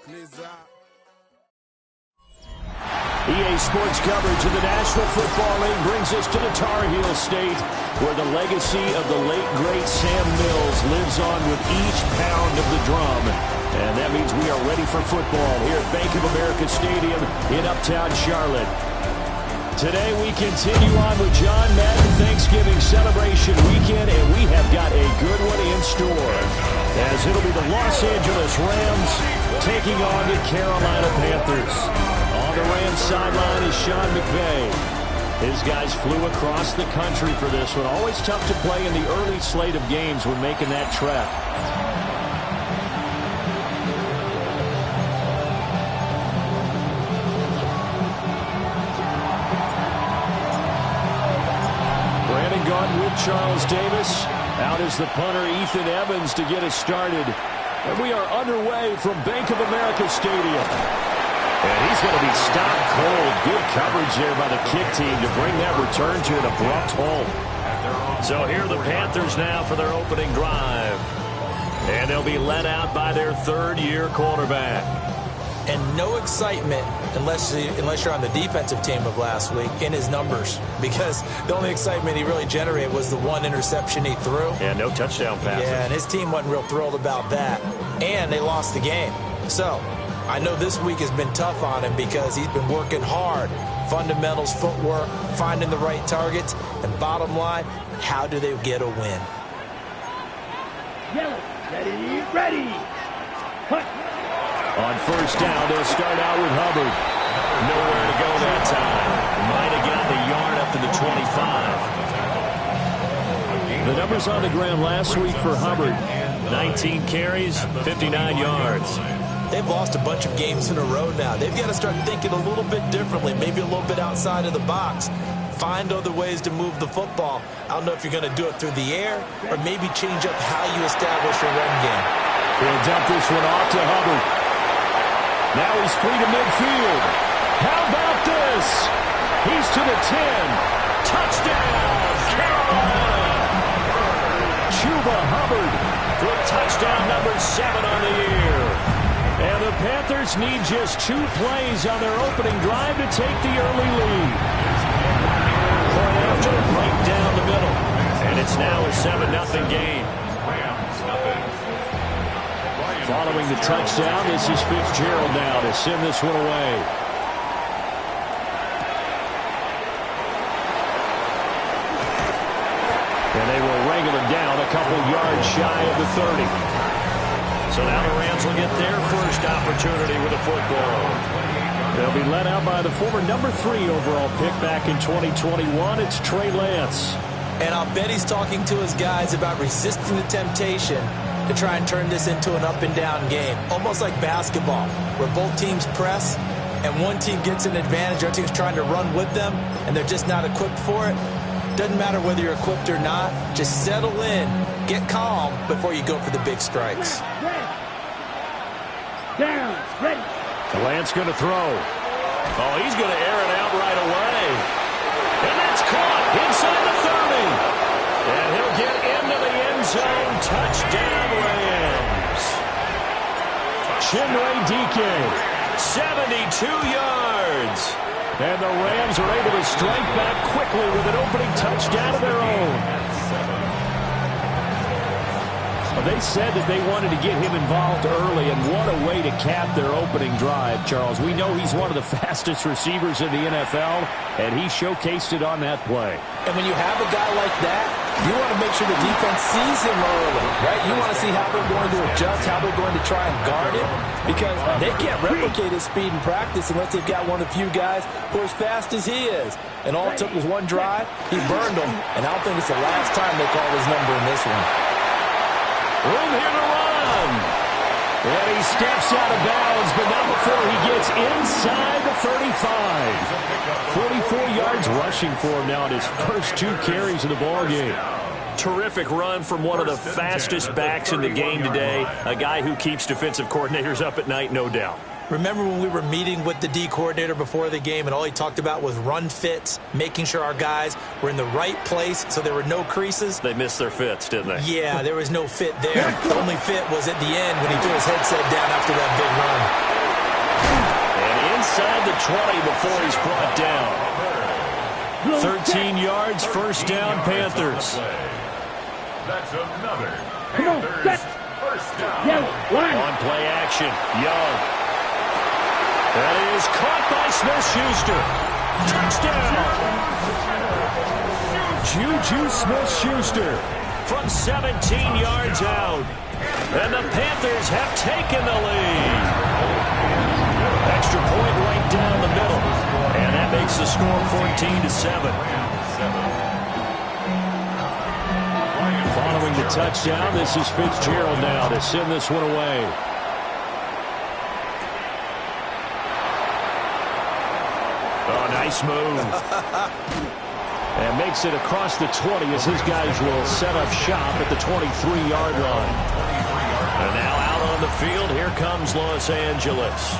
EA Sports coverage of the National Football League brings us to the Tar Heel State, where the legacy of the late, great Sam Mills lives on with each pound of the drum. And that means we are ready for football here at Bank of America Stadium in Uptown Charlotte. Today we continue on with John Madden Thanksgiving celebration weekend, and we have got a good one in store, as it'll be the Los Angeles Rams taking on the Carolina Panthers. On the Rams sideline is Sean McVay. His guys flew across the country for this one. Always tough to play in the early slate of games when making that trek. With Charles Davis. Out is the punter Ethan Evans to get us started. And we are underway from Bank of America Stadium. And he's going to be stopped cold. Good coverage there by the kick team to bring that return to an abrupt halt. So here are the Panthers now for their opening drive. And they'll be led out by their third-year quarterback. And no excitement unless you're on the defensive team of last week in his numbers, because the only excitement he really generated was the one interception he threw. Yeah, no touchdown passes. Yeah, and his team wasn't real thrilled about that. And they lost the game. So I know this week has been tough on him because he's been working hard. Fundamentals, footwork, finding the right targets. And bottom line, how do they get a win? Ready. Punt. On first down, they'll start out with Hubbard. Nowhere to go that time. Might have got the yard up to the 25. The numbers on the ground last week for Hubbard: 19 carries, 59 yards. They've lost a bunch of games in a row now. They've got to start thinking a little bit differently, maybe a little bit outside of the box. Find other ways to move the football. I don't know if you're going to do it through the air or maybe change up how you establish your run game. He'll dump this one off to Hubbard. Now he's free to midfield. How about this? He's to the 10. Touchdown, Carolina! Chuba Hubbard for touchdown number 7 on the year. And the Panthers need just 2 plays on their opening drive to take the early lead. Point after, right down the middle. And it's now a 7-0 game. Following the touchdown, this is Fitzgerald now to send this one away. And they will wrangle him down a couple yards shy of the 30. So now the Rams will get their first opportunity with a football. They'll be led out by the former number 3 overall pick back in 2021. It's Trey Lance. And I'll bet he's talking to his guys about resisting the temptation to try and turn this into an up-and-down game. Almost like basketball, where both teams press, and one team gets an advantage, the other team's trying to run with them, and they're just not equipped for it. Doesn't matter whether you're equipped or not. Just settle in, get calm before you go for the big strikes. Down, ready. Lance going to throw. Oh, he's going to air it out right away. And that's caught inside the 30. And he'll get into the end zone. Touchdown, Rams. Chinwe Dike, 72 yards. And the Rams are able to strike back quickly with an opening touchdown of their own. They said that they wanted to get him involved early, and what a way to cap their opening drive, Charles. We know he's one of the fastest receivers in the NFL, and he showcased it on that play. And when you have a guy like that, you want to make sure the defense sees him early, right? You want to see how they're going to adjust, how they're going to try and guard him, because they can't replicate his speed in practice unless they've got one of the few guys who are as fast as he is. And all it took was one drive. He burned them, and I don't think it's the last time they call his number in this one. Room here to run. And he steps out of bounds, but not before he gets inside the 35. 44 yards rushing for him now in his first 2 carries of the ballgame. Terrific run from one of the fastest backs in the game today. A guy who keeps defensive coordinators up at night, no doubt. Remember when we were meeting with the D coordinator before the game and all he talked about was run fits, making sure our guys were in the right place so there were no creases? They missed their fits, didn't they? Yeah, there was no fit there. The only fit was at the end when he threw his headset down after that big run. inside the 20 before he's brought down. 13 yards, first down, Panthers. That's another Come on, Panthers set. first down. Yo, line. On play action, Young. That is caught by Smith-Schuster. Touchdown! Juju Smith-Schuster from 17 yards out. And the Panthers have taken the lead. Extra point right down the middle. And that makes the score 14-7. Following the touchdown, this is Fitzgerald now to send this one away. Oh, nice move. And makes it across the 20 as his guys will set up shop at the 23-yard line. And now out on the field, here comes Los Angeles.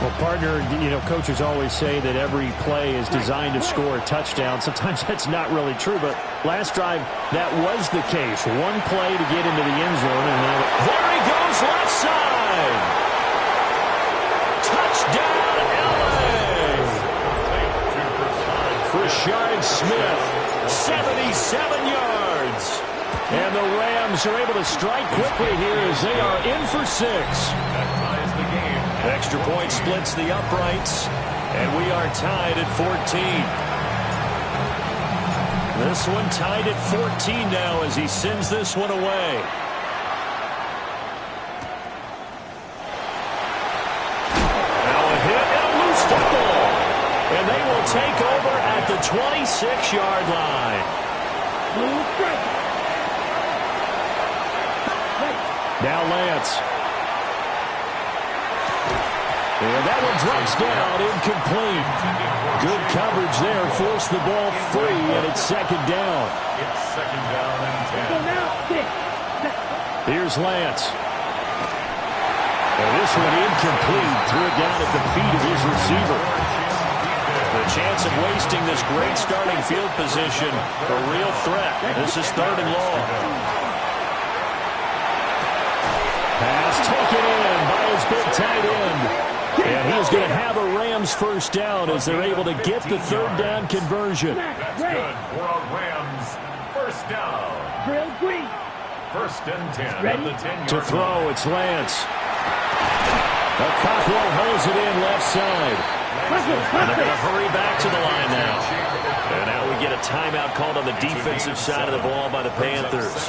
Well, partner, you know, coaches always say that every play is designed to score a touchdown. Sometimes that's not really true, but last drive, that was the case. One play to get into the end zone, and now there he goes, left side. Touchdown, L.A. Rashard Smith, 77 yards. And the Rams are able to strike quickly here as they are in for 6. Extra point splits the uprights, and we are tied at 14. This one tied at 14 now as he sends this one away. Now a hit and a loose football. And they will take over at the 26-yard line. Now Lance. And that one drops down, incomplete. Good coverage there, forced the ball free, and it's second down. It's second down and 10. Here's Lance. And this one incomplete, threw it down at the feet of his receiver. The chance of wasting this great starting field position, a real threat. This is third and long. Pass taken in by his big tight end. And he is going to have a Rams first down as they're able to get the third down conversion. That's good for a Rams first down. Drill green. First and 10 Ready? at the 10-yard To throw, it's Lance. Cockrell holds it in left side. And they're going to hurry back to the line now. And now we get a timeout called on the defensive side of the ball by the Panthers.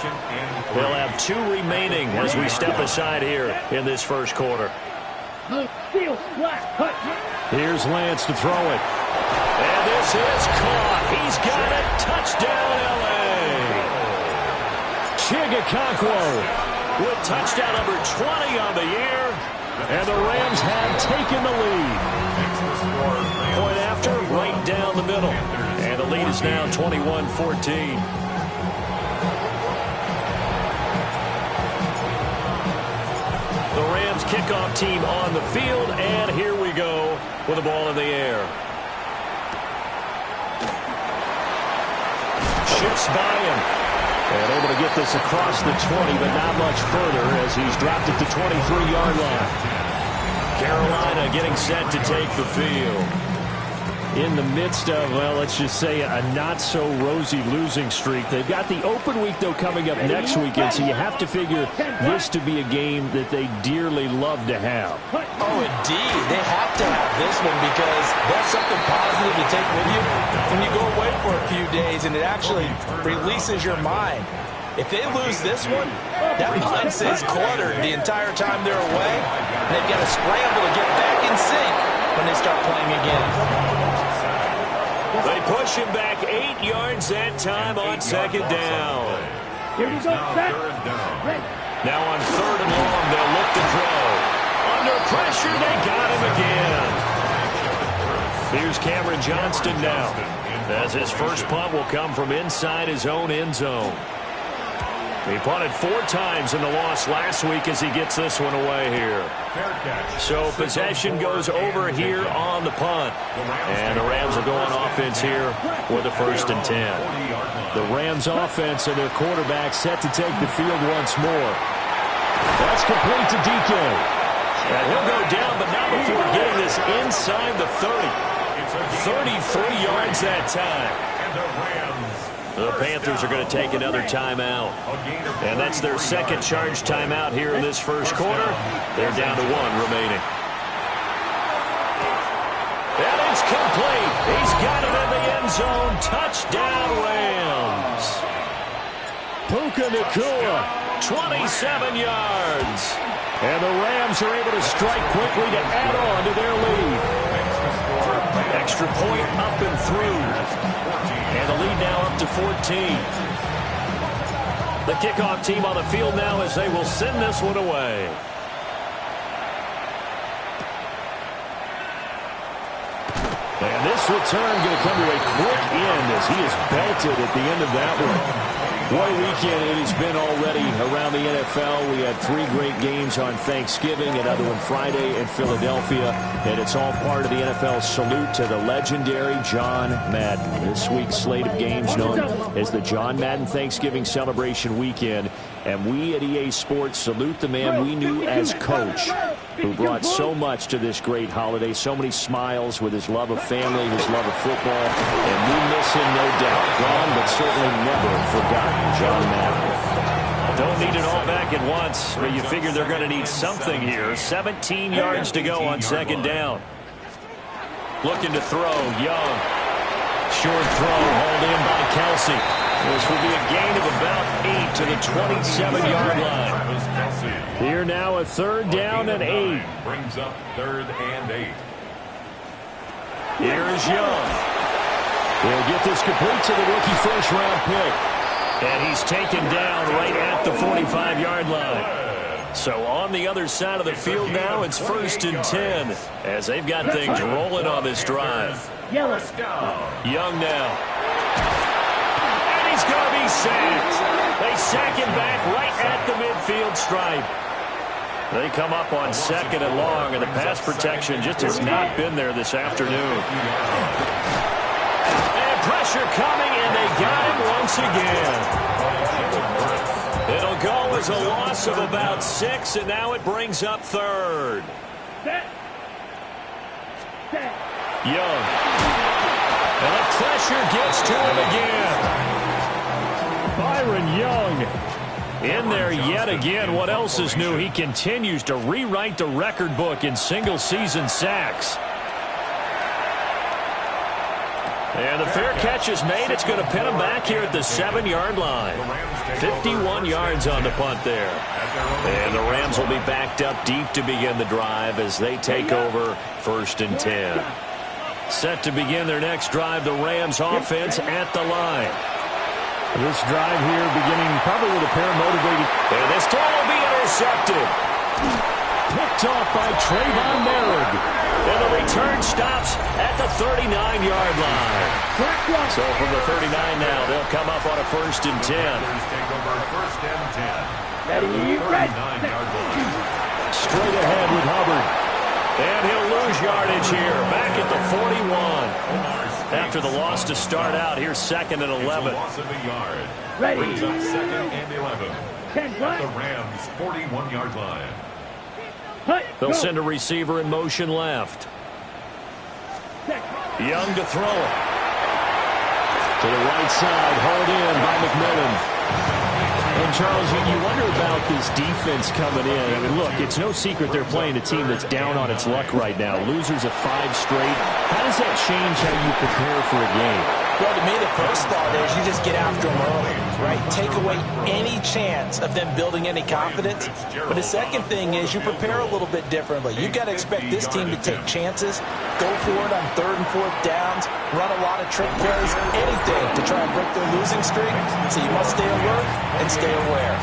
They'll have 2 remaining as we step aside here in this first quarter. Here's Lance to throw it. And this is caught. He's got it. Touchdown, L.A. Chigakakwo with touchdown number 20 on the year. And the Rams have taken the lead. Point after, right down the middle. And the lead is now 21-14. The Rams kickoff team on the field, and here we go with the ball in the air. Shifts by him. And able to get this across the 20, but not much further as he's dropped it to 23-yard line. Carolina getting set to take the field. in the midst of, well, let's just say a not-so-rosy losing streak. They've got the open week, though, coming up next weekend, so you have to figure this to be a game that they dearly love to have. Oh, indeed. They have to have this one because that's something positive to take with you when you go away for a few days, and it actually releases your mind. If they lose this one, that mind stays cluttered the entire time they're away, and they've got to scramble to get back in sync when they start playing again. They push him back 8 yards that time on second down. Here we go, set. Now on third and long, they'll look to throw. Under pressure, they got him again. Here's Cameron Johnston now, as his first punt will come from inside his own end zone. He punted 4 times in the loss last week as he gets this one away here. So possession goes over here on the punt. And the Rams will go on offense here with a 1st and 10. The Rams offense and their quarterback set to take the field once more. That's complete to DK. And he'll go down, but not before getting this inside the 30. 33 yards that time. The Panthers are going to take another timeout. And that's their second charge timeout here in this first quarter. They're down to 1 remaining. And it's complete. He's got it in the end zone. Touchdown, Rams. Puka Nacua, 27 yards. And the Rams are able to strike quickly to add on to their lead. Extra point up and through. And the lead now up to 14. The kickoff team on the field now as they will send this one away. And this return going to come to a quick end as he is belted at the end of that one. What a weekend it has been already around the NFL. We had 3 great games on Thanksgiving, another one Friday in Philadelphia, and it's all part of the NFL salute to the legendary John Madden. This week's slate of games known as the John Madden Thanksgiving Celebration Weekend, and we at EA Sports salute the man we knew as coach, who brought so much to this great holiday, so many smiles with his love of family, his love of football, and we miss him, no doubt. Gone, but certainly never forgotten. John Madden. Don't need it all back at once, but you figure they're going to need something here. 17 yards to go on second down. Looking to throw, Young. Short throw, hauled in by Kelsey. This will be a gain of about 8 to the 27-yard line. Here now a third down and 8. Brings up 3rd and 8. Here's Young. He'll get this complete to the rookie first-round pick. And he's taken down right at the 45-yard line. So on the other side of the field now, it's 1st and 10 as they've got things rolling on this drive. Yellow. Young now. And he's going to be sacked. They sack him back right at the midfield stripe. They come up on 2nd and long, and the pass protection just has not been there this afternoon. Pressure coming, and they got him once again. It'll go as a loss of about 6, and now it brings up 3rd. Young. And the pressure gets to him again. Byron Young in there yet again. What else is new? He continues to rewrite the record book in single-season sacks. And the fair catch is made. It's going to pin him back here at the 7-yard line. 51 yards on the punt there. And the Rams will be backed up deep to begin the drive as they take over 1st and 10. Set to begin their next drive, the Rams offense at the line. This drive here beginning probably with a pair of motivated. And this throw will be intercepted. Picked off by Trayvon Merrick. And the return stops at the 39-yard line. So from the 39 now, they'll come up on a 1st and 10. Take over 1st and 10. Straight ahead with Hubbard. And he'll lose yardage here. Back at the 41. After the loss to start out, here's 2nd and 11. Loss of a yard. Ready. Brings up 2nd and 11. At the Rams' 41-yard line. They'll send a receiver in motion left. Young to throw it. To the right side, hauled in by McMillan. And, Charles, you wonder about this defense coming in. I mean, look, it's no secret they're playing a team that's down on its luck right now. Losers of 5 straight. How does that change how you prepare for a game? Well, to me, the first thought is you just get after them early, right? Take away any chance of them building any confidence. But the second thing is you prepare a little bit differently. You've got to expect this team to take chances, go for it on 3rd and 4th downs, run a lot of trick plays, anything to try and break their losing streak. So you must stay alert and stay aware.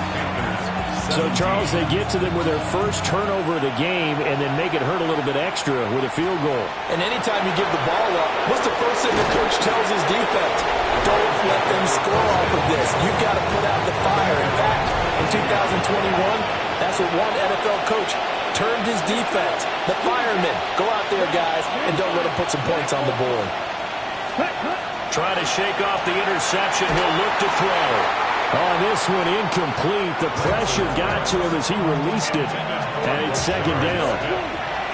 So, Charles, they get to them with their first turnover of the game and then make it hurt a little bit extra with a field goal. And anytime you give the ball up, what's the first thing the coach tells his defense? Don't let them score off of this. You've got to put out the fire. In fact, in 2021, that's what one NFL coach termed his defense. The firemen. Go out there, guys, and don't let them put some points on the board. Trying to shake off the interception. He'll look to throw. On this one, incomplete. The pressure got to him as he released it. And it's second down.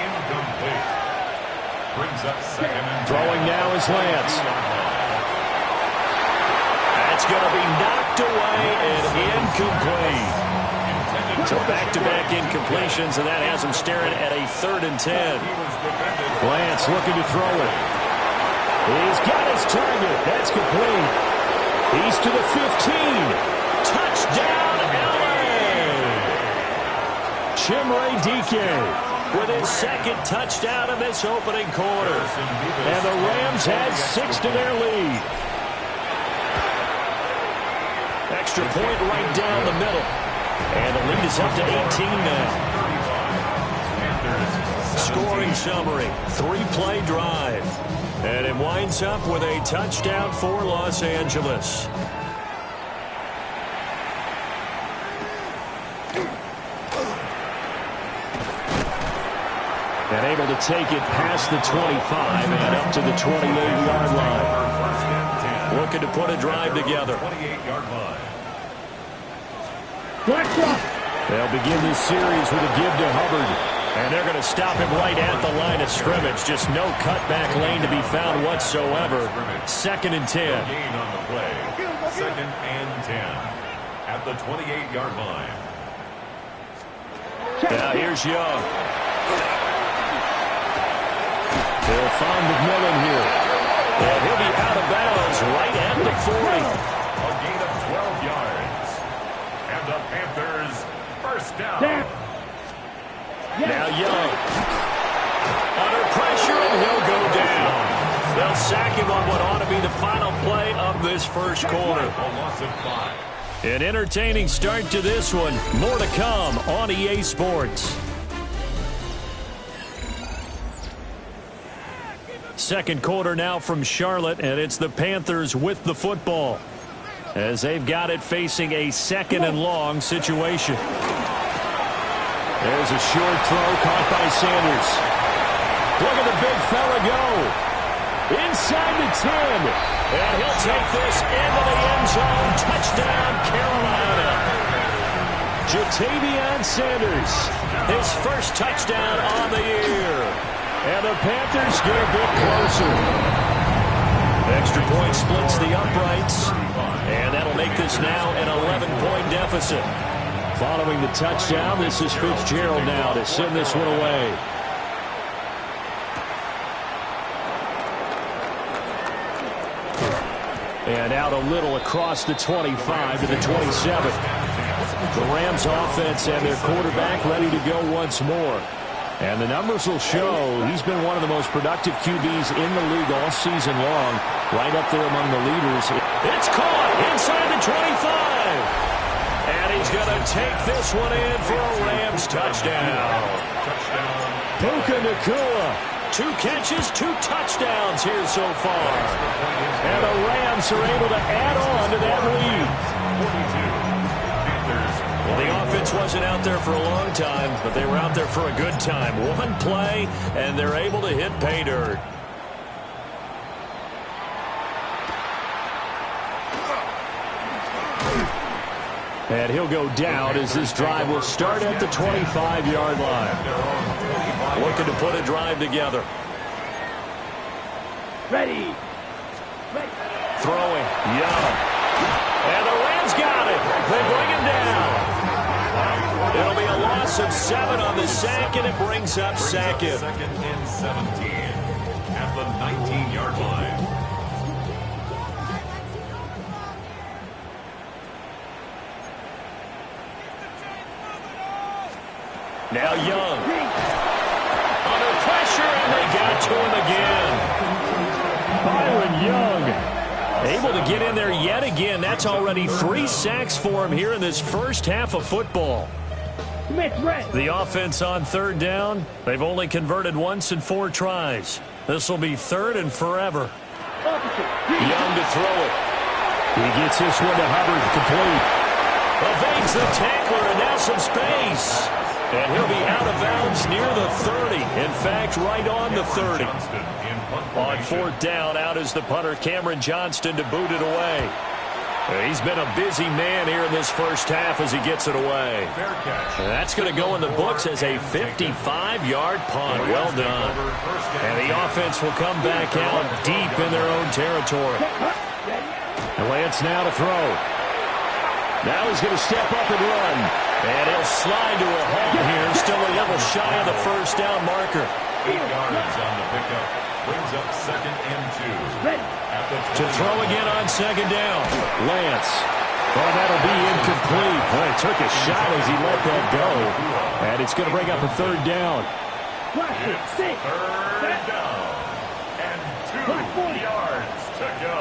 Incomplete. Brings up second and Throwing now is Lance. That's going to be knocked away and incomplete. So back-to-back incompletions, and that has him staring at a 3rd and 10. Lance looking to throw it. He's got his target. That's complete. He's to the 15. Touchdown, L.A. Chimere Dike with his 2nd touchdown of this opening quarter. And the Rams had 6 to their lead. Extra point right down the middle. And the lead is up to 18 now. Scoring summary, 3-play drive. And it winds up with a touchdown for Los Angeles. And able to take it past the 25 and up to the 28-yard line. Looking to put a drive together. 28-yard line. They'll begin this series with a give to Hubbard. And they're going to stop him right at the line of scrimmage. Just no cutback lane to be found whatsoever. 2nd and 10. Gain on the play. 2nd and 10 at the 28-yard line. Now here's Young. They'll find McMillan here. And he'll be out of bounds right at the 40. A gain of 12 yards. And the Panthers first down. Now Young. Under pressure, and he'll go down. They'll sack him on what ought to be the final play of this first quarter. A loss of 5. An entertaining start to this one. More to come on EA Sports. Second quarter now from Charlotte, and it's the Panthers with the football as they've got it facing a 2nd and long situation. There's a short throw caught by Sanders. Look at the big fella go. Inside the 10. And he'll take this into the end zone. Touchdown, Carolina. Jatavion Sanders, his first touchdown on the year. And the Panthers get a bit closer. Extra point splits the uprights. And that'll make this now an 11-point deficit. Following the touchdown, this is Fitzgerald now to send this one away. And out a little across the 25 to the 27. The Rams offense and their quarterback ready to go once more. And the numbers will show he's been one of the most productive QBs in the league all season long. Right up there among the leaders. It's caught inside the 25. And he's going to take this one in for a Rams touchdown. Puka Nacua. 2 catches, 2 touchdowns here so far. And the Rams are able to add on to that lead. Well, the offense wasn't out there for a long time, but they were out there for a good time. One play, and they're able to hit pay dirt. And he'll go down as this drive will start at the 25-yard line. Looking to put a drive together. Ready. Throwing. Young. And the Rams got it. They bring him down. It'll be a loss of 7 on the sack, and it brings up Sackett. 2nd and 17 at the 19-yard line. Now Young. Under pressure, and they got to him again. Byron Young able to get in there yet again. That's already 3 sacks for him here in this first half of football. The offense on 3rd down. They've only converted once in 4 tries. This will be 3rd and forever. Young to throw it. He gets this one to Hubbard, complete. Evades the tackler, and now some space. And he'll be out of bounds near the 30. In fact, right on the 30. On 4th down, out is the punter, Cameron Johnston, to boot it away. He's been a busy man here in this first half as he gets it away. That's going to go in the books as a 55-yard punt. Well done. And the offense will come back out deep in their own territory. And Lance now to throw. Now he's going to step up and run. And he'll slide to a halt here. Still a little shy of the first down marker. 8 yards on the pickup. Brings up 2nd and 2. To throw again on 2nd down. Lance. Oh, that'll be incomplete. Boy, he took a shot as he let that go. And it's going to bring up a 3rd down. It's 3rd down. And 2 yards to go.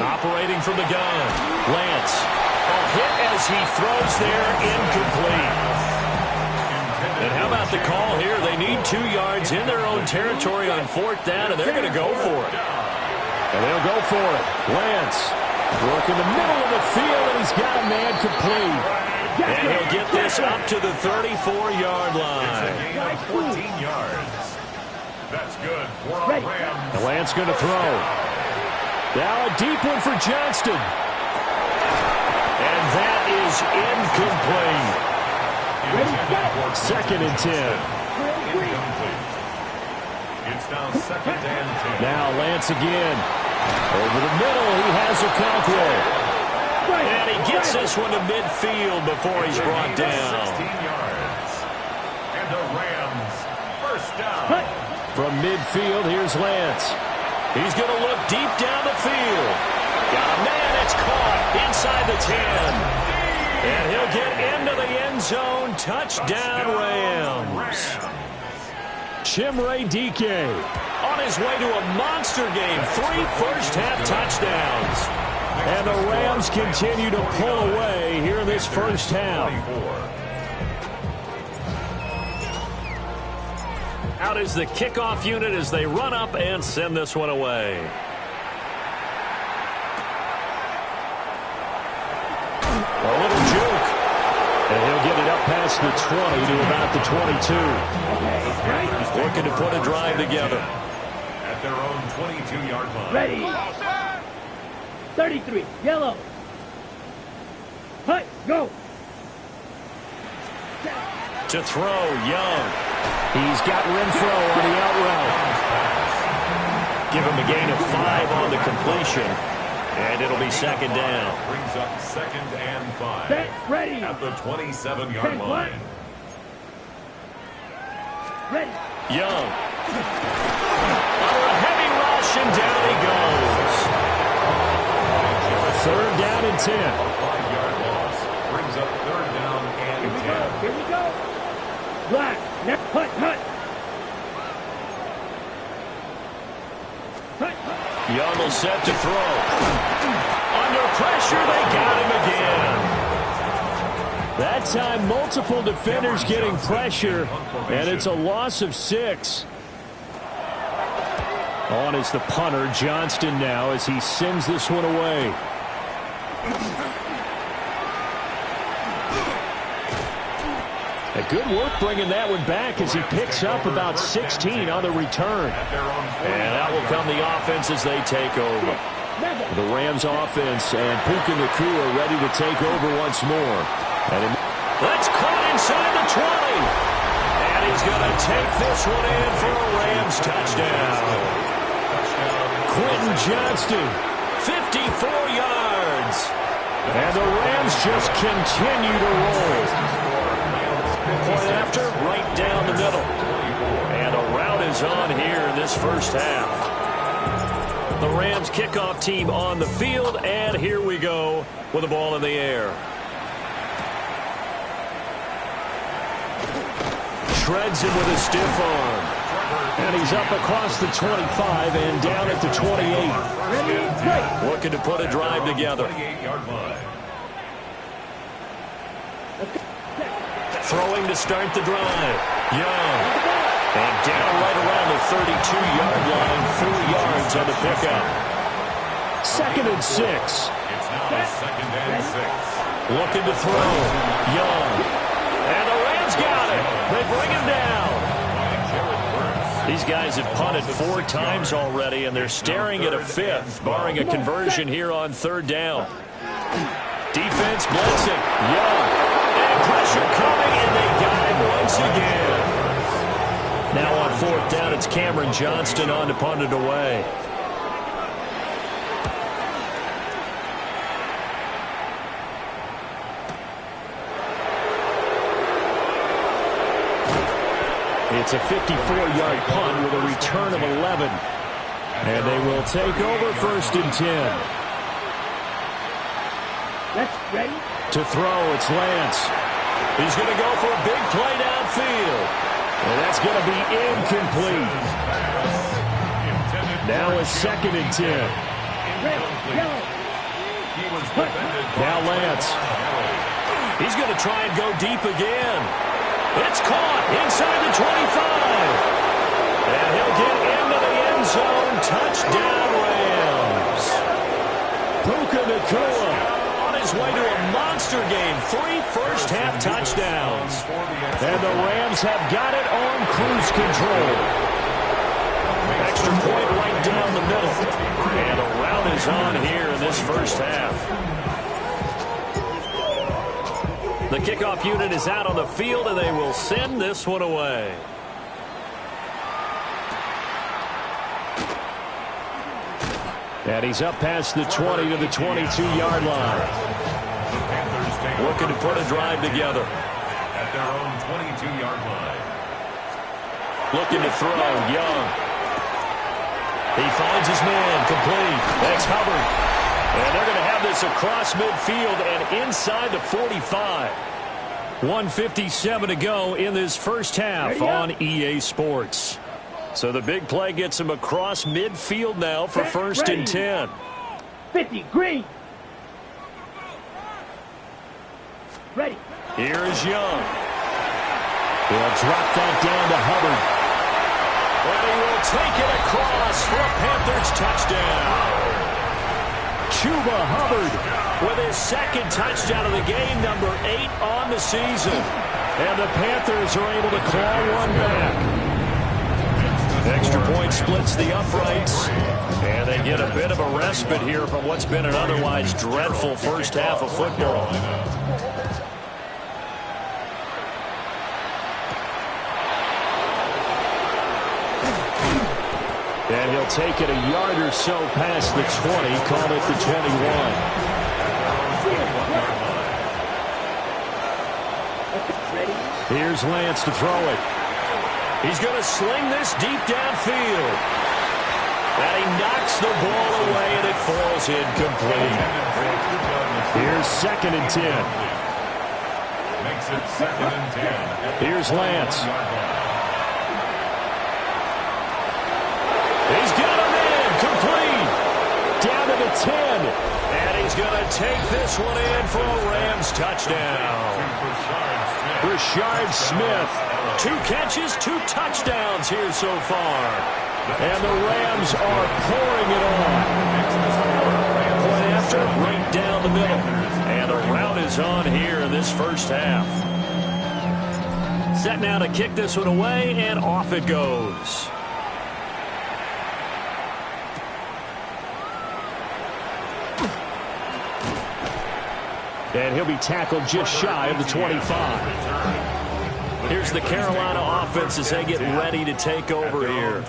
Operating from the gun. Lance. A hit as he throws there. Incomplete. And how about the call here? They need 2 yards in their own territory on 4th down, and they're going to go for it. And they'll go for it. Lance, work in the middle of the field, and he's got a man complete. And he'll get this up to the 34-yard line. It's a gain of 14 yards. That's good for a Rams. And Lance going to throw. Now a deep one for Johnston. And that is incomplete. 2nd and 10. It's now 2nd and 10. Now Lance again. Over the middle, he has a Okonkwo. And he gets this one to midfield before he's brought down. 16 yards. And the Rams, 1st down. From midfield, here's Lance. He's going to look deep down the field. Got a man, it's caught inside the 10. And he'll get into the end zone. Touchdown, Rams. Chimere Dike on his way to a monster game. 3 first-half touchdowns. And the Rams continue to pull away here in this first half. Out is the kickoff unit as they run up and send this one away. A little juke. And he'll get it up past the 20 to about the 22. Looking to put a drive together. At their own 22-yard line. Ready. 33. Yellow. Hut. Go. To throw, Young. He's got Renfro on the out route. Give him a gain of 5 on the completion. And it'll be 2nd down. Brings up 2nd and 5. Set. Ready. At the 27-yard line. Ready. Young. Under a heavy rush, and down he goes. 3rd down and 10. 5-yard loss. Brings up 3rd down and 10. Here we go. Black. Now, hut. Young will set to throw. Under pressure, they got him again. That time, multiple defenders getting pressure, and it's a loss of 6. On is the punter, Johnston now, as he sends this one away. A good work bringing that one back as he picks up about 16 on the return. And that will come the offense as they take over. The Rams offense and Puka Nacua are ready to take over once more. That's caught inside the 20. And he's going to take this one in for a Rams touchdown. Quentin Johnston, 54 yards. And the Rams just continue to roll. Point after, right down the middle. And a rout is on here in this first half. The Rams kickoff team on the field, and here we go with the ball in the air. Shreds him with a stiff arm. And he's up across the 25 and down at the 28. Looking to put a drive together. Throwing to start the drive. Young. And down right around the 32-yard line. 4 yards on the pickup. 2nd and 6. It's now 2nd and 6. Looking to throw. Young. And the Rams got it. They bring him down. These guys have punted 4 times already, and they're staring at a 5th, barring a conversion here on 3rd down. Defense blitzing. Young. And pressure coming, and they got him once again. Now on 4th down, it's Cameron Johnston on to punt it away. It's a 54-yard punt with a return of 11. And they will take over 1st and 10. Let's ready. To throw, it's Lance. He's going to go for a big play downfield. And that's going to be incomplete. Now it's 2nd and 10. Now Lance. He's going to try and go deep again. It's caught inside the 25. And he'll get into the end zone. Touchdown, Rams. Puka Nacua on his way to a monster game. 3 first-half touchdowns. And the Rams have got it on cruise control. Extra point right down the middle. And a rout is on here in this first half. The kickoff unit is out on the field, and they will send this one away. And he's up past the 20 to the 22-yard line. Looking to put a drive together. At their own 22-yard line. Looking to throw, Young. He finds his man, complete. That's Hubbard. And they're going to have this across midfield and inside the 45. 1:57 to go in this first half on EA Sports. So the big play gets him across midfield now for 1st and 10. 50, green. Ready. Here is Young. He'll drop that down to Hubbard. And he will take it across for a Panthers touchdown. Chuba Hubbard with his 2nd touchdown of the game, number 8 on the season. And the Panthers are able to claw one back. Extra point splits the uprights. And they get a bit of a respite here from what's been an otherwise dreadful first half of football. And he'll take it a yard or so past the 20, call it the 21. Here's Lance to throw it. He's going to sling this deep downfield. And he knocks the ball away, and it falls incomplete. Here's 2nd and 10. Makes it 2nd and 10. Here's Lance. He's got him in, complete. Down to the 10. And he's going to take this one in for a Rams touchdown. Rashard Smith. 2 catches, 2 touchdowns here so far. And the Rams are pouring it on. Point after, right down the middle. And a rout is on here in this first half. Set now to kick this one away, and off it goes. And he'll be tackled just shy of the 25. Here's the Carolina offense as they get ready to take over here.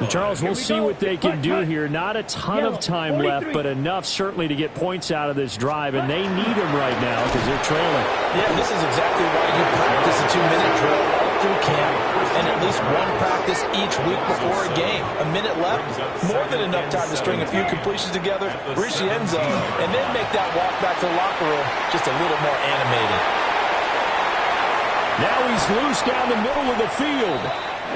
Charles, we'll see what they can do here. Not a ton of time left, but enough certainly to get points out of this drive, and they need them right now because they're trailing. Yeah, this is exactly why you practice a 2-minute drill all through camp, and at least one practice each week before a game. A minute left, more than enough time to string a few completions together, reach the end zone, and then make that walk back to the locker room just a little more animated. Now he's loose down the middle of the field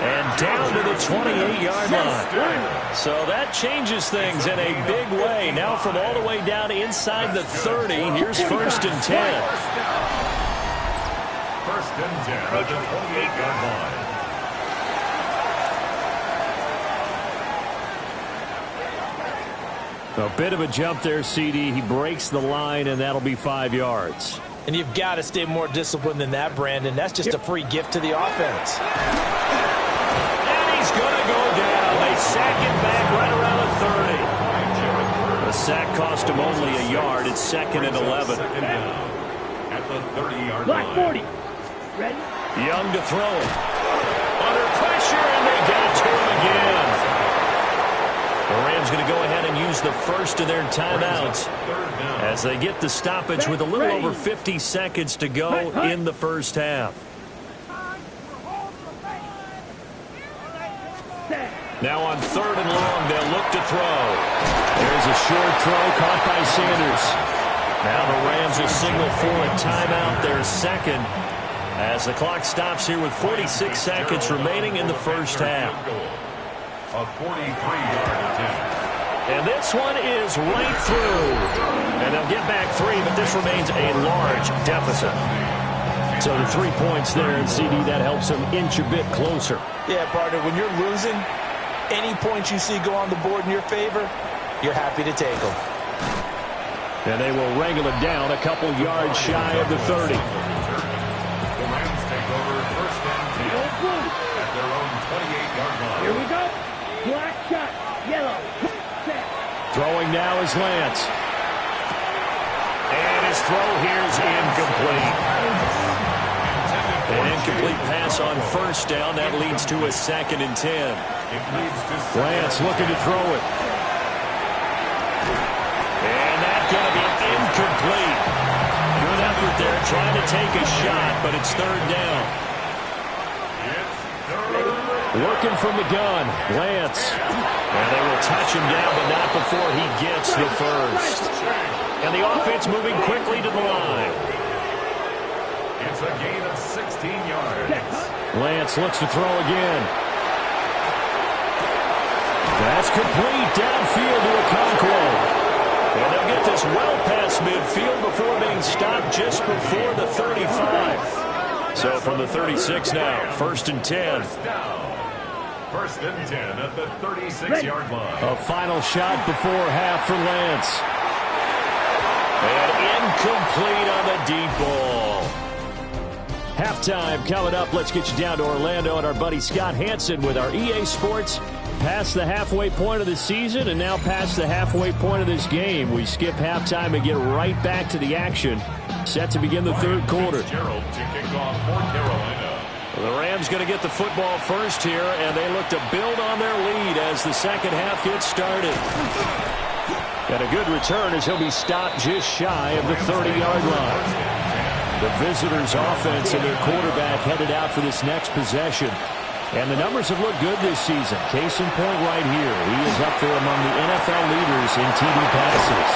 and down to the 28-yard line. So that changes things in a big way. Now from all the way down inside the 30, here's 1st and 10. 1st and 10 at the 28-yard line. A bit of a jump there, CD. He breaks the line, and that'll be 5 yards. And you've got to stay more disciplined than that, Brandon. That's just a free gift to the offense. And he's going to go down. They sack him back right around the 30. The sack cost him only a yard. It's 2nd and 11. At the 30-yard Black line. 40. Ready? Young to throw it. Under pressure, and they get to him again. The Rams going to go ahead and use the first of their timeouts as they get the stoppage with a little over 50 seconds to go in the first half. Now on 3rd and long, they'll look to throw. There's a short throw caught by Sanders. Now the Rams will signal for a timeout, their second, as the clock stops here with 46 seconds remaining in the first half. A 43-yard attempt. And this one is right through. And they'll get back 3, but this remains a large deficit. So the 3 points there, and CD, that helps them inch a bit closer. Yeah, partner, when you're losing, any points you see go on the board in your favor, you're happy to take them. And they will wrangle it down a couple yards shy of the 30. The Rams take over 1st and 10 at their own 28-yard line. Here we go. Black shot. Yellow. Set. Throwing now is Lance. And his throw here is incomplete. An incomplete pass on 1st down. That leads to a 2nd and 10. Lance looking to throw it. And that's going to be incomplete. Good effort there trying to take a shot, but it's 3rd down. Working from the gun, Lance. And they will touch him down, but not before he gets the first. And the offense moving quickly to the line. It's a gain of 16 yards. Lance looks to throw again. That's complete downfield to Okonkwo. And they'll get this well past midfield before being stopped just before the 35. So from the 36 now, 1st and 10. 1st and 10 at the 36-yard line. A final shot before half for Lance. And incomplete on the deep ball. Halftime coming up. Let's get you down to Orlando and our buddy Scott Hansen with our EA Sports past the halfway point of the season and now past the halfway point of this game. We skip halftime and get right back to the action. Set to begin the 3rd quarter. Gerald to kick off for Carolina. The Rams going to get the football first here, and they look to build on their lead as the second half gets started. And a good return as he'll be stopped just shy of the 30-yard line. The visitors' offense and their quarterback headed out for this next possession. And the numbers have looked good this season. Case in point right here. He is up there among the NFL leaders in TD passes.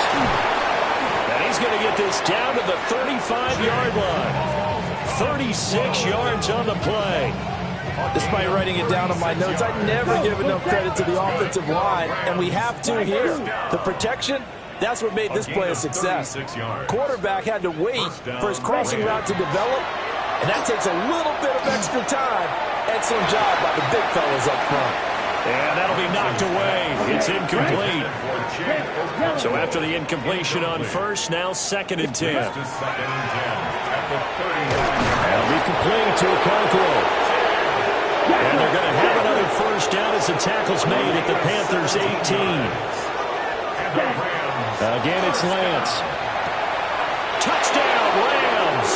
And he's going to get this down to the 35-yard line. 36 yards on the play. Despite writing it down on my notes, I never give enough credit to the offensive line, and we have to here. The protection, that's what made this play a success. Quarterback had to wait for his crossing route to develop, and that takes a little bit of extra time. Excellent job by the big fellas up front. And that'll be knocked away. It's incomplete. So after the incompletion on 1st, now 2nd and 10. That'll be complete to Okonkwo. And they're going to have another 1st down as the tackle's made at the Panthers' 18. Again, it's Lance. Touchdown, Rams.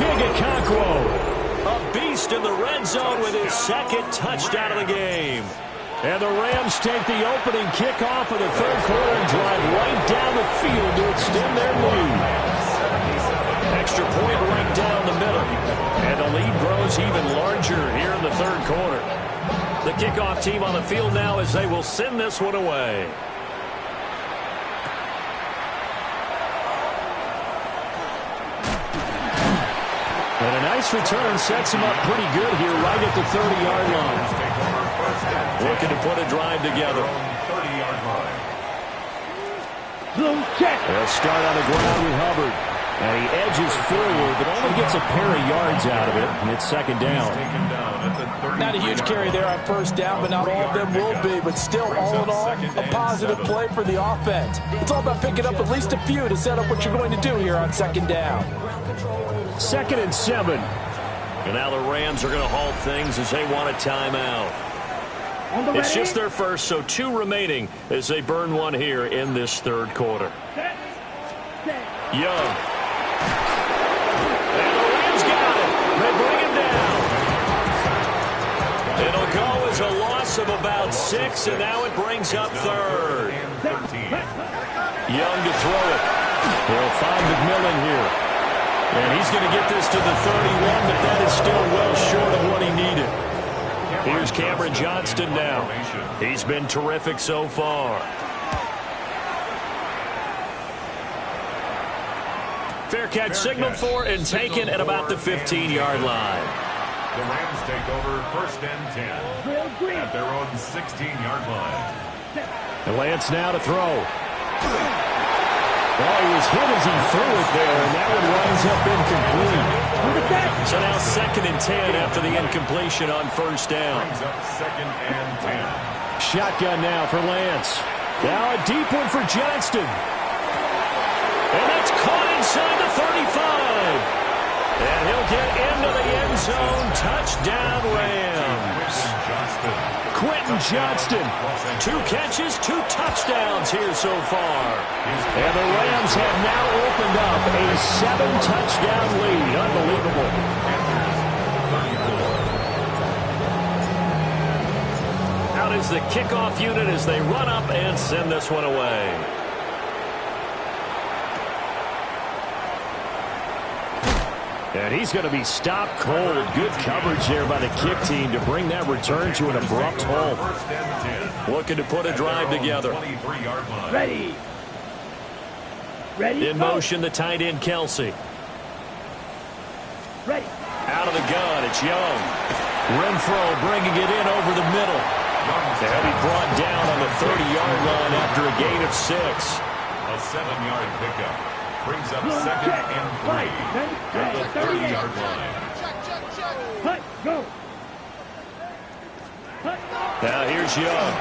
Okonkwo. A beast in the red zone with his 2nd touchdown of the game. And the Rams take the opening kickoff of the 3rd quarter and drive right down the field to extend their lead. Extra point right down the middle. And the lead grows even larger here in the 3rd quarter. The kickoff team on the field now as they will send this one away. And a nice return sets him up pretty good here right at the 30-yard line. Looking to put a drive together. 30-yard line. Blue check. They'll start on the ground with Hubbard. And he edges forward, but only gets a pair of yards out of it, and it's 2nd down. Not a huge carry there on 1st down, but not all of them will be. But still, all in all, a positive play for the offense. It's all about picking up at least a few to set up what you're going to do here on 2nd down. 2nd and 7. And now the Rams are going to halt things as they want a timeout. It's just their first, so 2 remaining as they burn one here in this third quarter. Young. And the Rams got it. They bring him down. It'll go as a loss of about 6, and now it brings up third. Young to throw it. They'll find McMillan here. And he's going to get this to the 31, but that is still well short of what he needed. Here's Cameron Johnston now. He's been terrific so far. Fair catch signaled for and taken at about the 15-yard line. The Rams take over 1st and 10 at their own 16-yard line. And Lance now to throw. Well, he was hit as he threw it there, and that one winds up incomplete. So now 2nd and 10 after the incompletion on 1st down. Brings up 2nd and 10. Shotgun now for Lance. Now a deep one for Johnston. And that's caught inside the 35. And he'll get into the end zone. Touchdown, Rams. Quentin Johnston. 2 catches, 2 touchdowns here so far. And the Rams have now opened up a 7-touchdown lead. Unbelievable. Out is the kickoff unit as they run up and send this one away. And he's going to be stopped cold. Good coverage there by the kick team to bring that return to an abrupt halt. Looking to put a drive together. Ready. Ready. In motion, the tight end, Kelsey. Ready. Out of the gun, it's Young. Renfro bringing it in over the middle. They'll be brought down on the 30-yard line after a gain of 6. A 7-yard pickup. Brings up 2nd and 3 at the 30-yard line. Hut, go. Now here's Young.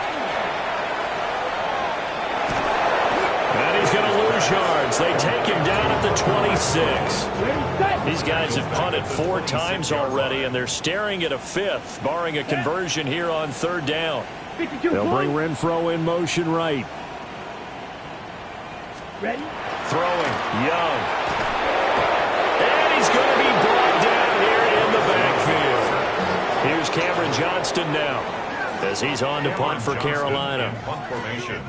And he's going to lose yards. They take him down at the 26. These guys have punted 4 times already, and they're staring at a 5th, barring a conversion here on 3rd down. They'll bring Renfro in motion right. Ready. Throwing, Young. And he's going to be brought down here in the backfield. Here's Cameron Johnston now as he's on to punt for Carolina. Punt formation.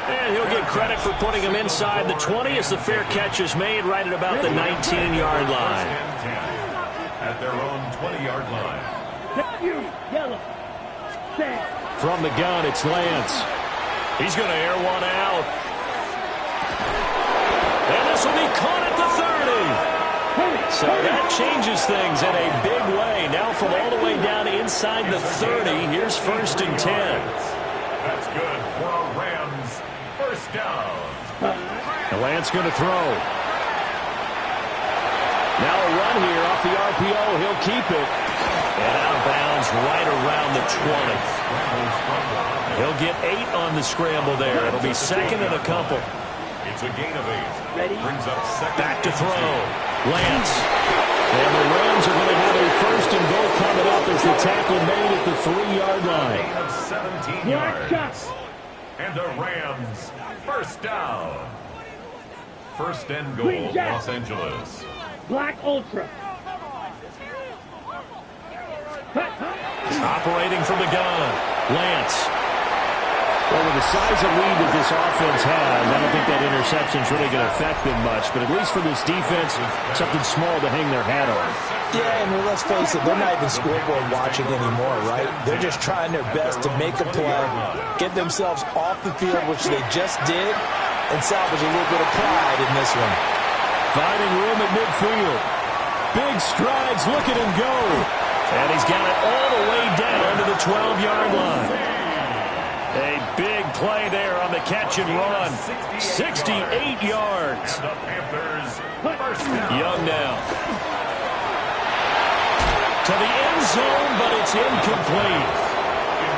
And he'll get credit for putting him inside the 20 as the fair catch is made right at about the 19-yard line. At their own 20-yard line. Yellow. Set. From the gun, it's Lance. He's going to air one out. And this will be caught at the 30. So that changes things in a big way. Now from all the way down inside the 30, here's 1st and 10. That's good for a Rams 1st down. And Lance going to throw. Now a run here off the RPO. He'll keep it. And out of bounds right around the 20. He'll get 8 on the scramble there. It'll be 2nd and a couple. It's a gain of 8. Ready. Brings up 2nd. Back to throw. Lance. And the Rams are going to have a 1st and goal coming up as the tackle made at the 3-yard line. Gain of 17 yards. And the Rams 1st down. 1st and goal, Los Angeles. Black Ultra. Operating from the gun. Lance. Well, with the size of lead that this offense has, I don't think that interception's really going to affect them much. But at least for this defense, something small to hang their hat on. Yeah, I mean, let's face it, they're not even scoreboard watching anymore, right? They're just trying their best to make a play, get themselves off the field, which they just did, and salvage a little bit of pride in this one. Finding room at midfield. Big strides. Look at him go. And he's got it all the way down to the 12-yard line. A big play there on the catch and run. 68 yards. Young now. To the end zone, but it's incomplete.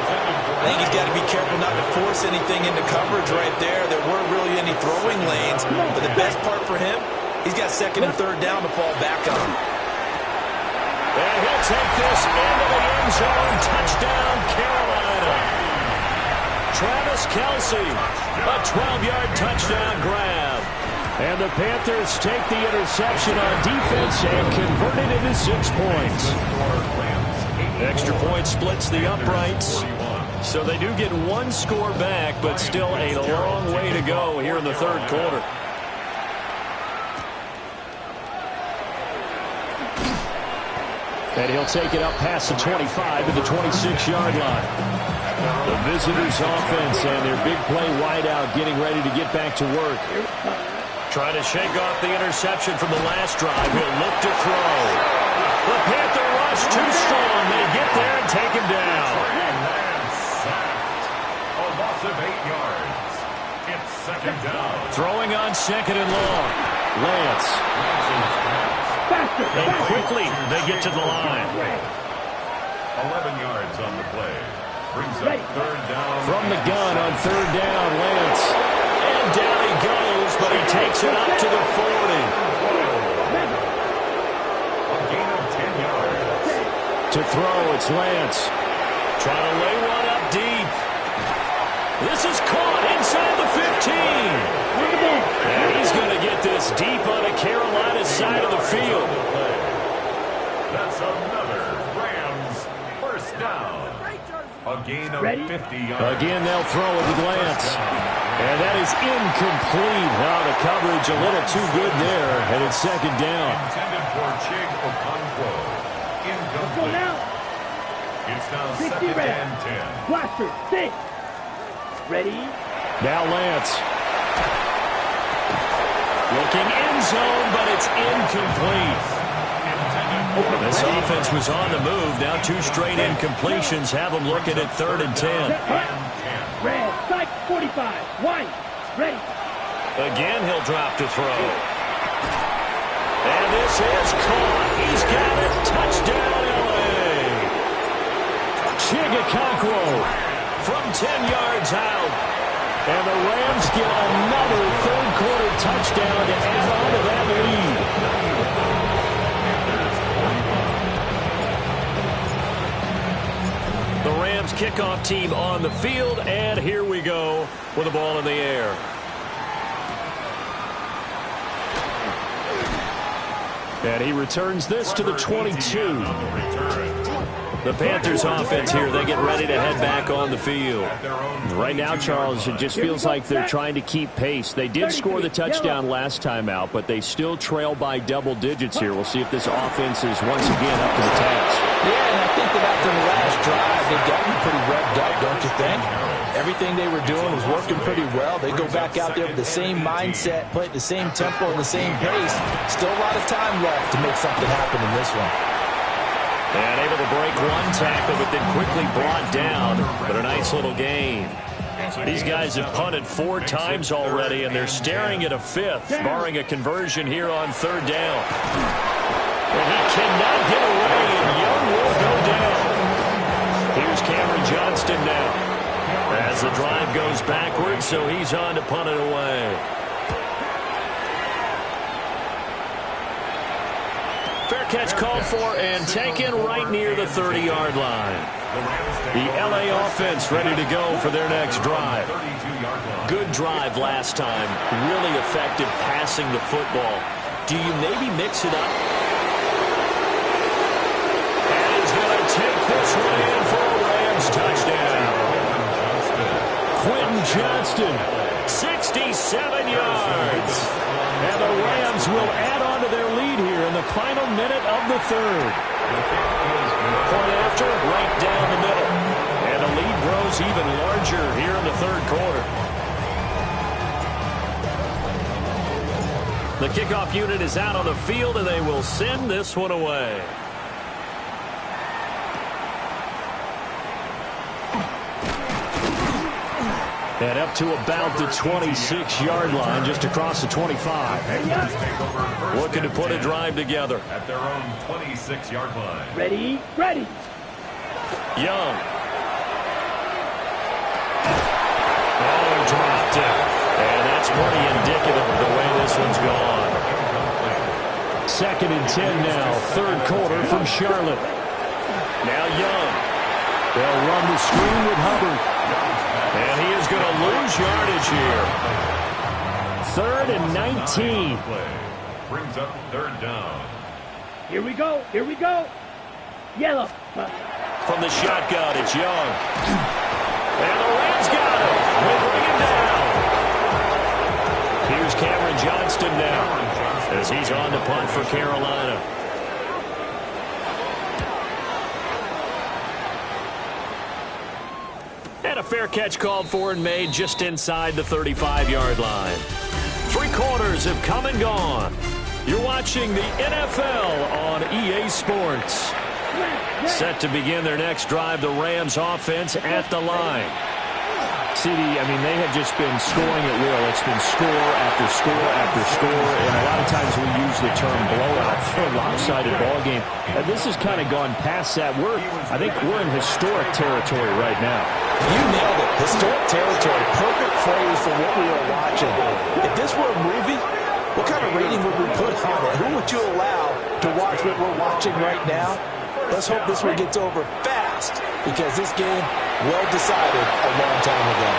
I think he's got to be careful not to force anything into coverage right there. There weren't really any throwing lanes, but the best part for him, he's got second and third down to fall back on. And he'll take this into the end zone. Touchdown, Carolina. Travis Kelce, a 12-yard touchdown grab. And the Panthers take the interception on defense and convert it into 6 points. Extra point splits the uprights. So they do get one score back, but still a long way to go here in the third quarter. And he'll take it up past the 25 to the 26-yard line. The visitors' offense and their big play wideout getting ready to get back to work. Trying to shake off the interception from the last drive. He'll look to throw. The Panther rush too strong. They get there and take him down. A loss of 8 yards. It's second down. Throwing on second and long. Lance. And quickly they get to the line. 11 yards on the play. Brings up third down. From the gun on third down, Lance. And down he goes, but he takes it up to the 40. A gain of 10 yards. To throw, it's Lance. Trying to lay one up deep. This is caught inside the 15. And he's going to get this deep on the Carolina side of the field. That's another Rams first down. A gain of 50 yards. Again, they'll throw it with Lance. And that is incomplete. Now the coverage a little too good there. And it's second down. Intended for Chig Okonkwo. Incomplete. It's now second and 10. Blaster, 6. Ready? Now Lance. Looking end zone, but it's incomplete. This offense was on the move. Now 2 straight incompletions have them looking at third and 10. Red, side 45. White, ready. Again, he'll drop to throw. And this is caught. He's got it. Touchdown, L.A. Chigakonkwo from 10 yards out. And the Rams get another third-quarter touchdown to add on to that lead. The Rams kickoff team on the field, and here we go with the ball in the air. And he returns this to the 22. The Panthers offense here, they get ready to head back on the field. Right now, Charles, it just feels like they're trying to keep pace. They did score the touchdown last time out, but they still trail by double digits here. We'll see if this offense is once again up to the task. Yeah, and I think that after the last drive, they've gotten pretty revved up, don't you think? Everything they were doing was working pretty well. They go back out there with the same mindset, play at the same tempo and the same pace. Still a lot of time left to make something happen in this one. And able to break one tackle, but then quickly brought down. But a nice little gain. These guys have punted 4 times already, and they're staring at a 5th, barring a conversion here on third down. And he cannot get away, and Young will go down. Here's Cameron Johnston now. As the drive goes backwards, so he's on to punt it away. Fair catch called for and taken right near the 30-yard line. The L.A. offense ready to go for their next drive. Good drive last time. Really effective passing the football. Do you maybe mix it up? And he's going to take this one in for a Rams touchdown. Quentin Johnston, 67 yards. And the Rams will add on to their lead here in the final minute of the third. Point after, right down the middle. And the lead grows even larger here in the third quarter. The kickoff unit is out on the field, and they will send this one away. And up to about the 26-yard line, just across the 25. Looking to put a drive together. At their own 26-yard line. Ready, ready. Young. dropped it. And that's pretty indicative of the way this one's gone. 2nd and 10 now. 3rd quarter from Charlotte. Now Young. They'll run the screen with Hubbard. And he is going to lose yardage here. 3rd and 19. Brings up 3rd down. Here we go. Here we go. Yellow. From the shotgun, it's Young. And the Rams got him. We'll bring him down. Here's Cameron Johnston now as he's on the punt for Carolina. And a fair catch called for and made just inside the 35-yard line. 3 quarters have come and gone. You're watching the NFL on EA Sports. Set to begin their next drive, the Rams offense at the line. CD, I mean, they have just been scoring at will. It's been score after score after score, and a lot of times we use the term blowout for a lopsided ball game. This has kind of gone past that. I think we're in historic territory right now. You nailed it. Historic territory. Perfect phrase for what we are watching. If this were a movie, what kind of rating would we put on it? Who would you allow to watch what we're watching right now? Let's hope this one gets over fast, because this game, well decided a long time ago.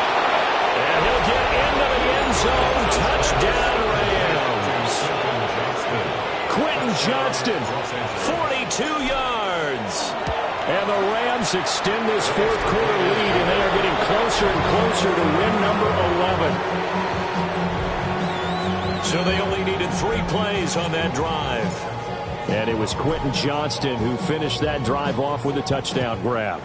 And he'll get into the end zone. Touchdown, Rams. Quentin Johnston, 42 yards. And the Rams extend this 4th quarter lead, and they are getting closer and closer to win number 11. So they only needed 3 plays on that drive. And it was Quentin Johnston who finished that drive off with a touchdown grab.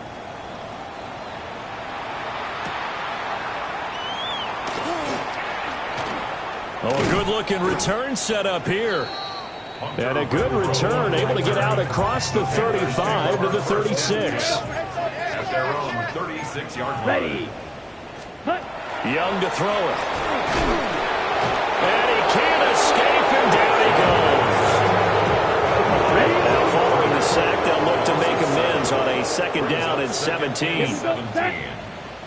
Oh, a good-looking return set up here. And a good return, able to get out across the 35 to the 36. At their own 36-yard line. Ready. Young to throw it. And he can't escape, and down he goes. Now following the sack, they'll look to make amends on a 2nd down and 17. 17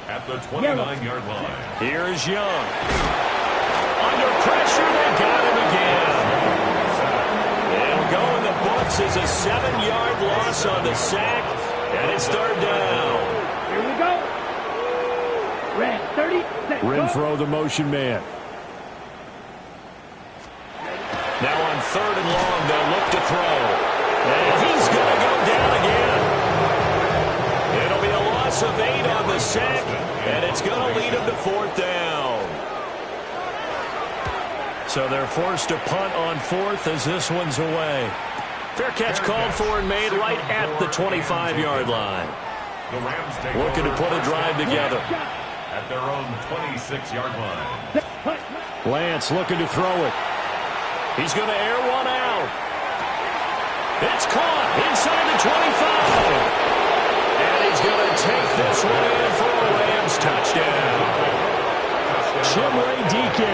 at the 29-yard line. Here's Young. Under pressure, they got him again. They'll go in the books as a 7-yard loss on the sack, and it's 3rd down. Here we go. Red 30. Renfro, the motion man. Now on 3rd and long, they'll look to throw. And he's going to go down again. It'll be a loss of 8 on the sack, and it's going to lead them to 4th down. So they're forced to punt on 4th as this one's away. Fair catch called for and made right at the 25-yard line. The Rams take Looking to put a drive together. At their own 26-yard line. Lance looking to throw it. He's going to air one out. It's caught inside the 25. And he's going to take this one in for a Rams touchdown. Chimway DK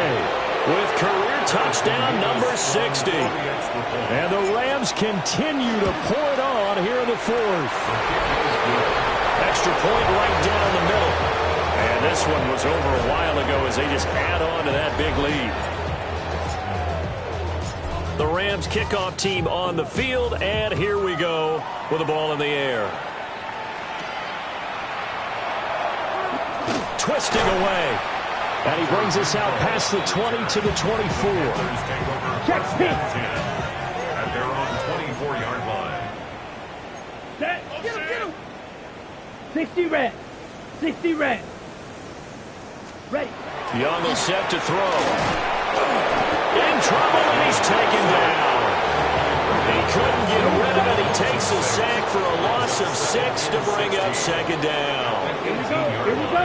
with career touchdown number 60. And the Rams continue to pour it on here in the 4th. Extra point right down the middle. And this one was over a while ago as they just add on to that big lead. The Rams kickoff team on the field, and here we go with the ball in the air. Twisting away. And he brings us out past the 20 to the 24. Check speed. At their own 24-yard line. Set. Get him. 60 red. 60 red. Ready. Young is set to throw. In trouble, and he's taken down. He couldn't get rid of it. He takes a sack for a loss of 6 to bring up 2nd down. Here we go.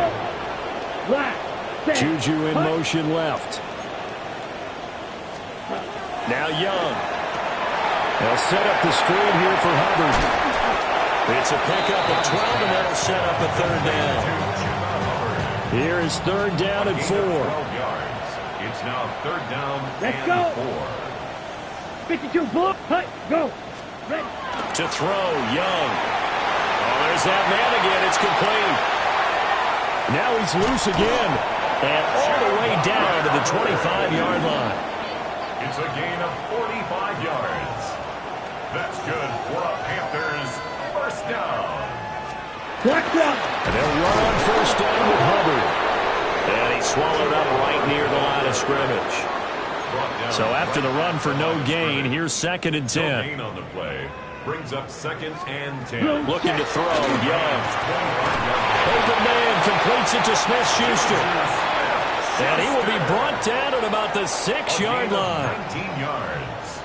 Last. Juju in motion left. Now Young. They'll set up the screen here for Hubbard. It's a pickup of 12, and that'll set up a 3rd down. Here is 3rd down and 4. 12 yards. It's now 3rd down Let's and go. 4. 52 bull. Hut. Go. Ready. To throw, Young. Oh, there's that man again. It's complete. Now he's loose again. And all the way down to the 25-yard line. It's a gain of 45 yards. That's good for a Panthers first down. And they'll run on first down with Hubbard. And he's swallowed up right near the line of scrimmage. So after the run for no gain, here's 2nd and 10. No gain on the play. Brings up 2nd and 10. Looking to throw. Young. Open man completes it to Smith-Schuster. And he will be brought down at about the 6-yard line. 19 yards.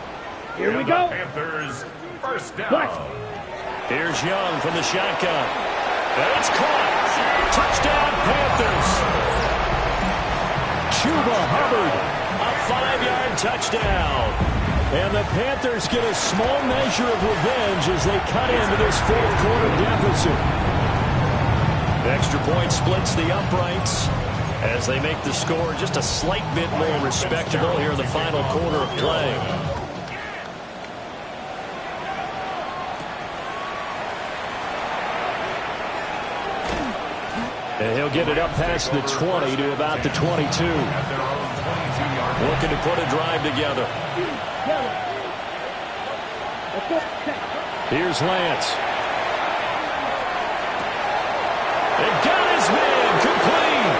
Here we go. Panthers first down. Here's Young from the shotgun. And it's caught. Touchdown, Panthers. Chuba Hubbard, a 5-yard touchdown. And the Panthers get a small measure of revenge as they cut into this 4th quarter deficit. Extra point splits the uprights as they make the score just a slight bit more respectable here in the final quarter of play. And he'll get it up past the 20 to about the 22. Looking to put a drive together. Here's Lance. And got his man complete.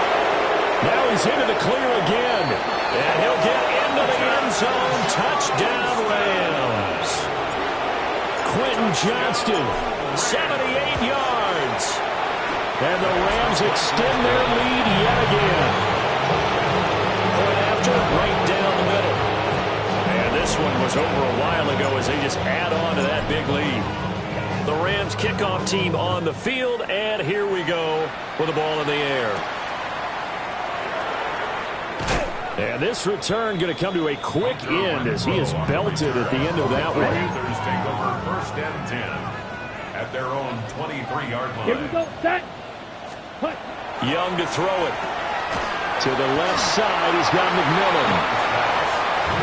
Now he's into the clear again. And he'll get into the end zone. Touchdown Rams. Quentin Johnston, 78 yards. And the Rams extend their lead yet again. Point after, right down the middle. And this one was over a while ago as they just add on to that big lead. The Rams kickoff team on the field, and here we go with the ball in the air. And this return going to come to a quick end as he is belted at the end of that one. Panthers take over 1st and 10 at their own 23-yard line. Here we go, set. Young to throw it. To the left side, he's got McMillan.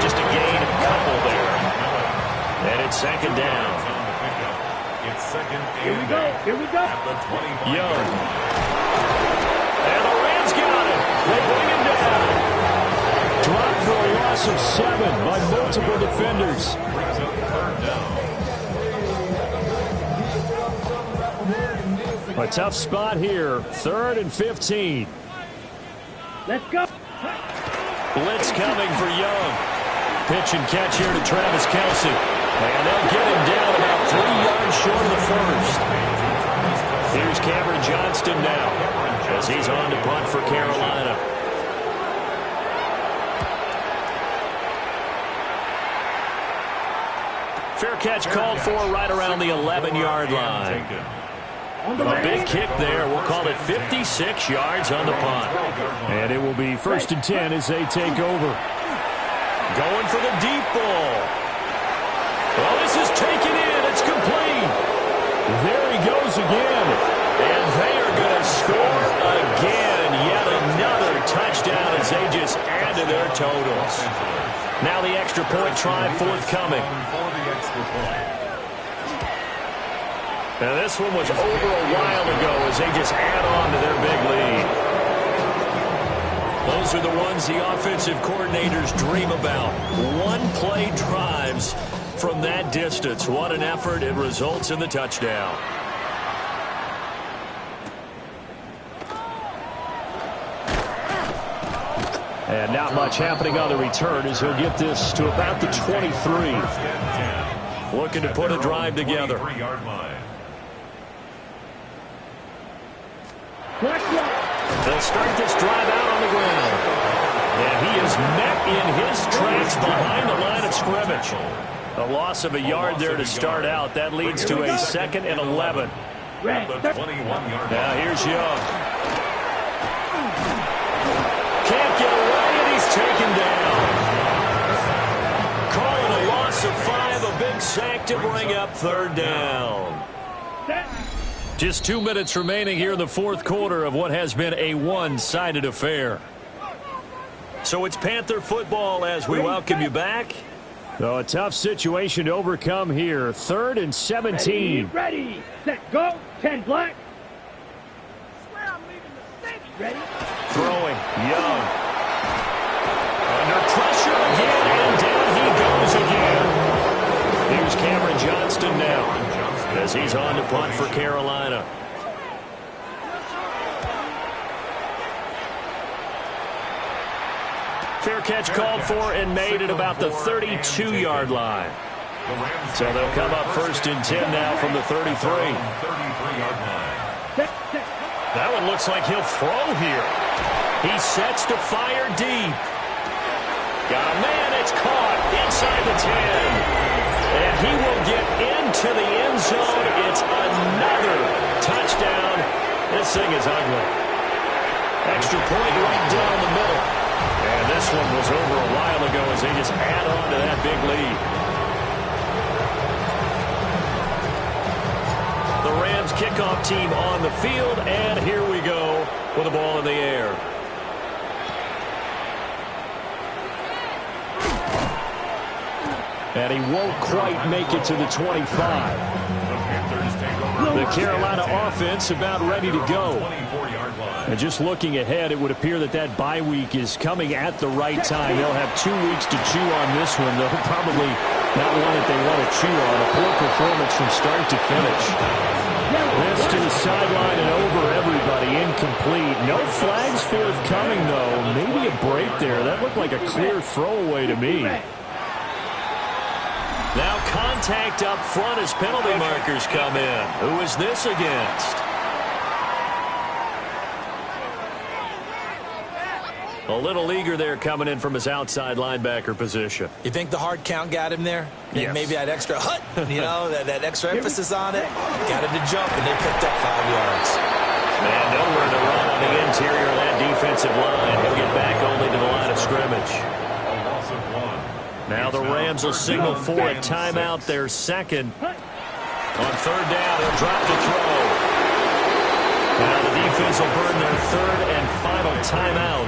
Just a gain of a couple there. And it's 2nd down. It's 2nd and Here we go. Here we go. at the 25. Young. And the Rams got it. They bring him down. Dropped for a loss of 7 by multiple defenders. Brings up 3rd down. A tough spot here. 3rd and 15. Let's go. Blitz coming for Young. Pitch and catch here to Travis Kelce. And they'll get him down about 3 yards short of the first. Here's Cameron Johnston now as he's on to punt for Carolina. Fair catch called for right around the 11-yard line. A big kick there. We'll call it 56 yards on the punt. And it will be 1st and 10 as they take over. Going for the deep ball. Well, this is taken in. It's complete. There he goes again. And they are going to score again. Yet another touchdown as they just add to their totals. Now the extra point try forthcoming. Now this one was over a while ago as they just add on to their big lead. Those are the ones the offensive coordinators dream about. One-play drives from that distance. What an effort. It results in the touchdown. And not much happening on the return as he'll get this to about the 23. Looking to put a drive together. They'll start this drive out on the ground. And he is met in his tracks behind the line of scrimmage. A loss of a yard there to start out. That leads to a 2nd and 11. Now here's Young. Can't get away, and he's taken down. Calling a loss of 5, a big sack to bring up 3rd down. Just 2 minutes remaining here in the 4th quarter of what has been a one-sided affair. So it's Panther football as we welcome you back. So a tough situation to overcome here. 3rd and 17. Ready, set, go. 10 black. Ready. throwing. Young. Under pressure again, and down he goes again. Here's Cameron Johnston now as he's on to punt for Carolina. Fair catch called for and made at about the 32-yard line. So they'll come up 1st and 10 now from the 33. That one looks like he'll throw here. He sets to fire deep. Got a man, it's caught inside the 10. And he will get into the end zone. It's another touchdown. This thing is ugly. Extra point right down the middle. And this one was over a while ago as they just add on to that big lead. The Rams kickoff team on the field, and here we go with the ball in the air. And he won't quite make it to the 25. The Carolina offense about ready to go. And just looking ahead, it would appear that that bye week is coming at the right time. They'll have 2 weeks to chew on this one. They'll probably not one that they want to chew on. A poor performance from start to finish. This to the sideline and over everybody. Incomplete. No flags forthcoming, though. Maybe a break there. That looked like a clear throwaway to me. Now contact up front as penalty markers come in. Who is this against? A little eager there coming in from his outside linebacker position. You think the hard count got him there? Yes. Maybe that extra hut, you know, that extra emphasis on it. Got him to jump, and they picked up 5 yards. And nowhere to run on the interior of that defensive line. He'll get back only to the line of scrimmage. Now the Rams will signal for a timeout, their second. On 3rd down, he'll drop to throw. Now the defense will burn their 3rd and final timeout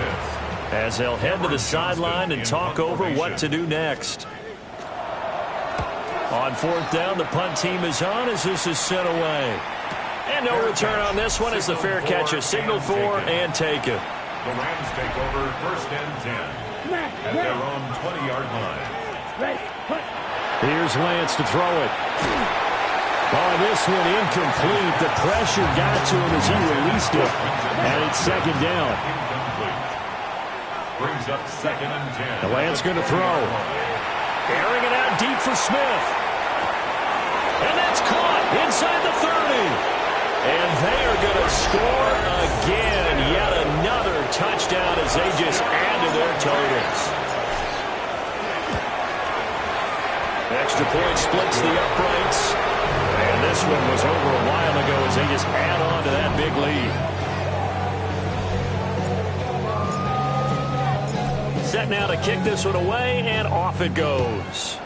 as they'll head to the sideline and talk over what to do next. On 4th down, the punt team is on as this is sent away. And no return on this one as the fair catch is signaled for and taken. The Rams take over 1st and 10 at their own 20-yard line. Here's Lance to throw it. Oh, this one incomplete. The pressure got to him as he released it. And it's 2nd down. Brings up 2nd and 10. Lance going to throw. Airing it out deep for Smith. And that's caught inside the 30. And they are going to score again. Yet another touchdown as they just add to their totals. Extra point splits the uprights. And this one was over a while ago as they just add on to that big lead. Set now to kick this one away, and off it goes.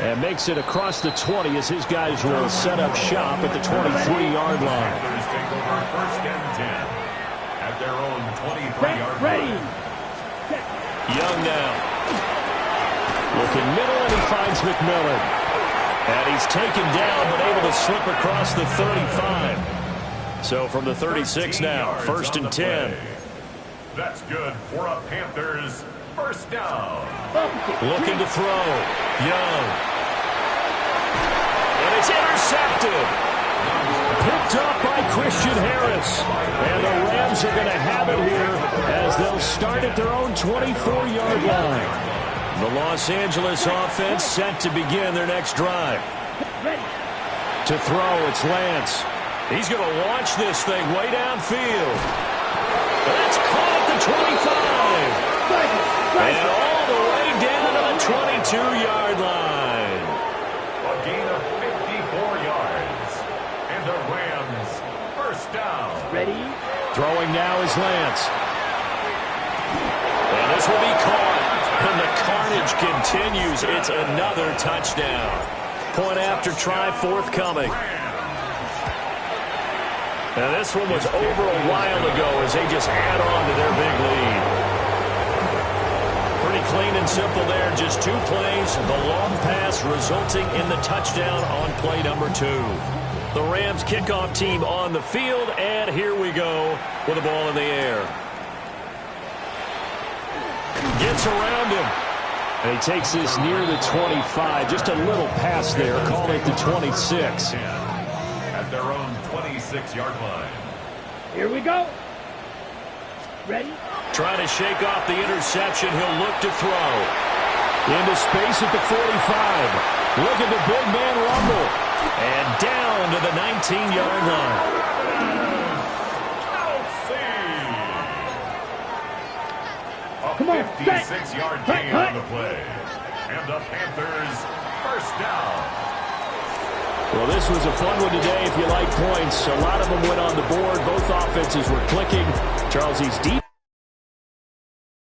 And makes it across the 20 as his guys will set up shop at the 23-yard line. Panthers take over 1st and 10 at their own 23-yard line. Young now. Looking middle, and he finds McMillan. And he's taken down, but able to slip across the 35. So from the 36 now, 1st and 10. That's good for a Panthers 1st down. Looking to throw. Young. And it's intercepted. Picked up by Christian Harris. And the Rams are going to have it here as they'll start at their own 24-yard line. The Los Angeles offense set to begin their next drive. To throw, it's Lance. He's going to launch this thing way downfield. That's caught at the 25. And all the way down to the 22-yard line. A gain of 54 yards. And the Rams 1st down. Ready? Throwing now is Lance. And this will be caught. And the carnage continues. It's another touchdown. Point after try forthcoming. And this one was over a while ago as they just add on to their big lead. Pretty clean and simple there. Just 2 plays. The long pass resulting in the touchdown on play number 2. The Rams kickoff team on the field, and here we go with the ball in the air. Gets around him. And he takes this near the 25. Just a little pass there. Call it the 26. At their own 26-yard line. Here we go. Ready? Trying to shake off the interception. He'll look to throw. Into space at the 45. Look at the big man rumble. And down to the 19-yard line. A 56-yard gain on the play. And the Panthers first down. Well, this was a fun one today if you like points. A lot of them went on the board. Both offenses were clicking. Charles, he's deep.